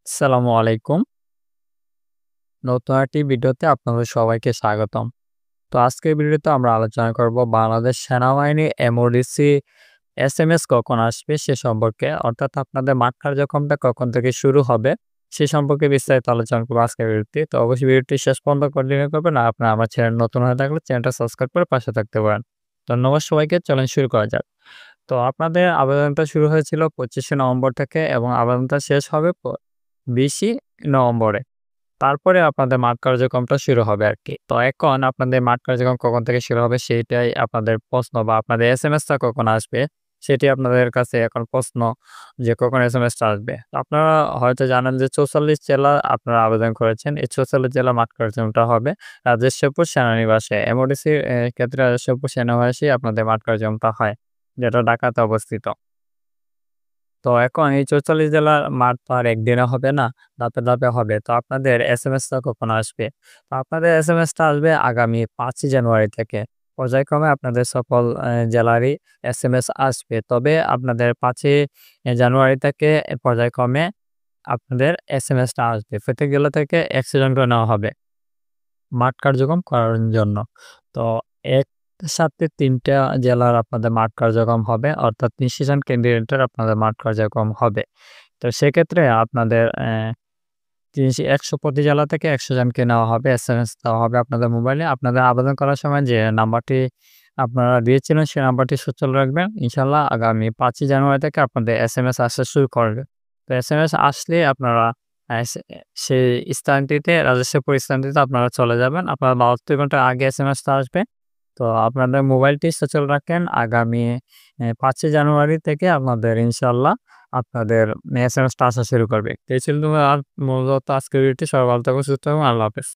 আসসালামু আলাইকুম। নতুন একটি ভিডিওতে আপনাদের সবাইকে স্বাগতম। তো আজকের ভিডিওতে আমরা আলোচনা করব বাংলাদেশ সেনাবাহিনী এমওডিসি এসএমএস কখন আসবে সে সম্পর্কে। অর্থাৎ আপনাদের মাঠ কার্যক্রমটা কখন থেকে শুরু হবে সে সম্পর্কে বিস্তারিত আলোচনা করব আজকের ভিডিওতে। তো অবশ্যই ভিডিওটি শেষ পর্যন্ত কন্টিনিউ করবেন। আর আপনারা আমার চ্যানেল নতুন হয়ে থাকলে চ্যানেলটা সাবস্ক্রাইব করে পাশে থাকতে পারেন। ধন্যবাদ সবাইকে। চলেন শুরু করা যাক। তো আপনাদের আবেদনটা শুরু হয়েছিল 25শে নভেম্বর থেকে এবং আবেদনটা শেষ হবে 20ই নভেম্বরে। তারপরে আপনাদের মাঠ কার্যক্রমটা শুরু হবে আরকি। তো এখন আপনাদের মাঠ কার্যক্রম কখন থেকে শুরু হবে সেইটাই আপনাদের প্রশ্ন বা আপনাদের এসএমএসটা কখন আসবে সেটি আপনাদের কাছে এখন প্রশ্ন যে কখন এসএমএসটা আসবে। তো আপনারা হয়তো জানেন যে ৪৪ জেলা আপনারা আবেদন করেছেন। এই ৪৪ জেলা মাঠ কার্যক্রমটা হবে রাজেশ্বরপুর সেনানিবাসে। এমওডিসির ক্ষেত্রে রাজেশ্বরপুর সেনানিবাসেই আপনাদের মাঠ কার্যক্রমটা হয়, যেটা ঢাকাতে অবস্থিত। তো এখন এই ৪৪ জেলার মাঠ তো আর একদিনে হবে না, ধাপে, ধাপে হবে। তো আপনাদের এসএমএসটা কখন আসবে? তো আপনাদের এসএমএসটা আসবে আগামী ৫ই জানুয়ারি থেকে। পর্যায়ক্রমে আপনাদের সকল জেলারই এসএমএস আসবে। তবে আপনাদের ৫ই জানুয়ারি থেকে পর্যায়ক্রমে আপনাদের এসএমএসটা আসবে। প্রত্যেক জেলা থেকে ১০০ জন করে নেওয়া হবে মাঠ কার্যক্রম করার জন্য। তো একসাথে ৩ টা জেলার আপনাদের মাঠ কার্যক্রম হবে। অর্থাৎ ৩০ জন ক্যান্ডিডেটের আপনাদের মাঠ কার্যক্রম হবে। তো সেক্ষেত্রে আপনাদের ১০০ প্রতি জেলা থেকে ১০০ জনকে নেওয়া হবে। এসএমএস দেওয়া হবে আপনাদের মোবাইলে। আপনাদের আবেদন করার সময় যে নাম্বারটি আপনারা দিয়েছিলেন সেই নাম্বারটি সচল রাখবেন। ইনশাআল্লাহ আগামী ৫ই জানুয়ারি থেকে আপনাদের এসএমএস আসা শুরু করবে। তো এসএমএস আসলে আপনারা সেই স্থানটিতে রাজস্বপুর স্থানটিতে আপনারা চলে যাবেন। আপনারা ৭২ ঘন্টা আগে এসএমএসটা আসবে। তো আপনাদের মোবাইলটি সচল রাখেন। আগামী ৫ই জানুয়ারি থেকে আপনাদের ইনশাআল্লাহ আপনাদের এসএমএসটা আসা শুরু করবে। তো এই ছিল মূলত আজকের ভিডিওটি। সবাই ভালো থাকুন, সুস্থ থাকুন। আল্লাহ হাফেজ।